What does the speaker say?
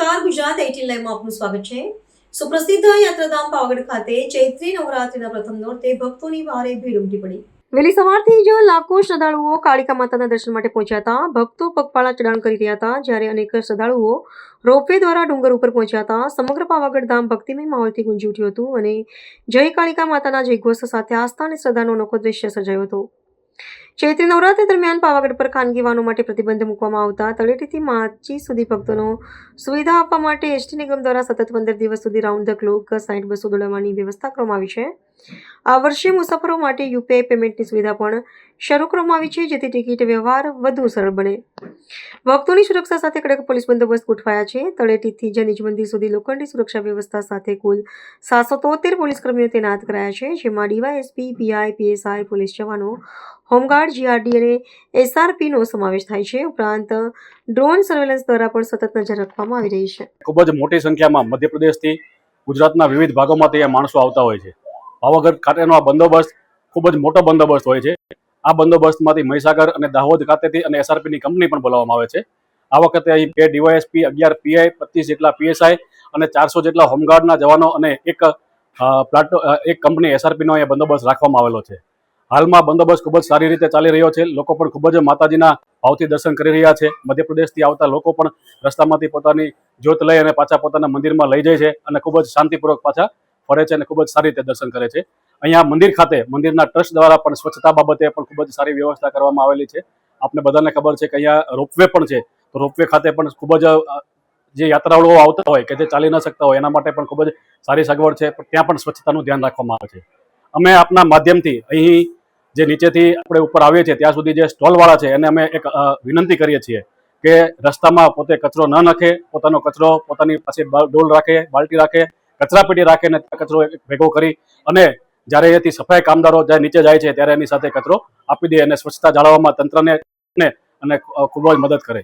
નમસ્કાર, ગુજરાત 18 લાઈવમાં આપનું સ્વાગત છે। સુપ્રસિદ્ધ યાત્રાધામ પાવાગઢ ખાતે ચૈત્રી નવરાત્રિના પ્રથમ નોરતે ભક્તોની ભારે ભીડ ઉમટી પડી। વહેલી સવારથી જ લાખો શ્રદ્ધાળુઓ કાળિકા માતાના દર્શન માટે પહોંચ્યા હતા। ભક્તો પગપાળા ચઢાણ કરી રહ્યા હતા, જ્યારે અનેક શ્રદ્ધાળુઓ રોપવે દ્વારા ડુંગર ઉપર પહોંચ્યા હતા। સમગ્ર પાવાગઢ ધામ ભક્તિમય માહોલથી ગુંજી ઉઠ્યું હતું અને જય કાળિકા માતાના જયઘોષ સાથે આસ્થા અને શ્રદ્ધાનો અનોખો દ્રશ્ય સર્જાયો હતો। ચૈત્રી નવરાત્રી દરમિયાન પાવાગઢ પર ખાનગી વાહનો માટે પ્રતિબંધ મૂકવામાં આવતા તળેટીથી માચી સુધી ભક્તોનો સુવિધા આપવા માટે એસટી નિગમ દ્વારા સતત 15 દિવસ સુધી રાઉન્ડ ધ ક્લોક 60 બસો દોડાવવાની વ્યવસ્થા કરવામાં આવી છે। આ વર્ષે મુસાફરો માટે યુપીઆઈ પેમેન્ટની સુવિધા પણ શરૂ કરવામાં આવી છે, જેથી ટિકિટ વ્યવહાર વધુ સરળ બને। ભક્તોની સુરક્ષા સાથે કડક પોલીસ બંદોબસ્ત ગોઠવાયા છે। તળેટીથી જનીજ મંદિર સુધી લોખંડી સુરક્ષા વ્યવસ્થા સાથે કુલ 773 પોલીસ કર્મીઓ તૈનાત કરાયા છે, જેમાં ડીવાયએસપી, પીઆઈ, પીએસઆઈ, પોલીસ જવાનો, હોમગાર્ડ, જીઆરડી અને એસઆરપીનો સમાવેશ થાય છે। ઉપરાંત ડ્રોન સર્વેલન્સ દ્વારા પણ સતત નજર રાખવામાં આવી રહી છે। ખૂબ જ મોટી સંખ્યામાં મધ્યપ્રદેશથી ગુજરાતના વિવિધ ભાગોમાંથી આ માણસો આવતા હોય છે। પાવાગઢ ખાતેનો આ બંદોબસ્ત ખૂબ જ મોટો બંદોબસ્ત હોય છે। આ બંદોબસ્તમાંથી મહીસાગર અને દાહોદ ખાતેથી અને એસઆરપીની કંપની પણ બોલાવવામાં આવે છે। આ વખતે અહીં 2 ડીવાયએસપી, 11 પીઆઈ, 25 જેટલા પીએસઆઈ અને 400 જેટલા હોમગાર્ડના જવાનો અને એક કંપની એસઆરપીનો અહીંયા બંદોબસ્ત રાખવામાં આવેલો છે। હાલમાં બંદોબસ્ત ખૂબ જ સારી રીતે ચાલી રહ્યો છે। લોકો પણ ખૂબ જ માતાજીના ભાવથી દર્શન કરી રહ્યા છે। મધ્યપ્રદેશથી આવતા લોકો પણ રસ્તામાંથી પોતાની જ્યોત લઈ અને પાછા પોતાના મંદિરમાં લઈ જાય છે અને ખૂબ જ શાંતિપૂર્વક પાછા ફરે છે અને ખૂબ જ સારી રીતે દર્શન કરે છે। અહીંયા મંદિર ખાતે મંદિરના ટ્રસ્ટ દ્વારા પણ સ્વચ્છતા બાબતે પણ ખૂબ જ સારી વ્યવસ્થા કરવામાં આવેલી છે। આપને બધાને ખબર છે કે અહીંયા રોપવે પણ છે, તો રોપવે ખાતે પણ ખૂબ જ જે યાત્રાળુઓ આવતા હોય કે જે ચાલી ન શકતા હોય એના માટે પણ ખૂબ જ સારી સગવડ છે, પણ ત્યાં પણ સ્વચ્છતાનું ધ્યાન રાખવામાં આવે છે। અમે આપના માધ્યમથી અહીં જે નીચેથી આપણે ઉપર આવીએ છીએ ત્યાં સુધી જે સ્ટોલવાળા છે એને અમે એક વિનંતી કરીએ છીએ કે રસ્તામાં પોતે કચરો ન નાખે, પોતાનો કચરો પોતાની પાસે ડોલ રાખે, બાલ્ટી રાખે, કચરાપેટી રાખે અને કચરો ભેગો કરી અને જ્યારે એથી સફાઈ કામદારો જ્યારે નીચે જાય છે ત્યારે એની સાથે કચરો આપી દે અને સ્વચ્છતા જાળવવામાં તંત્રને અને ખૂબ જ મદદ કરે।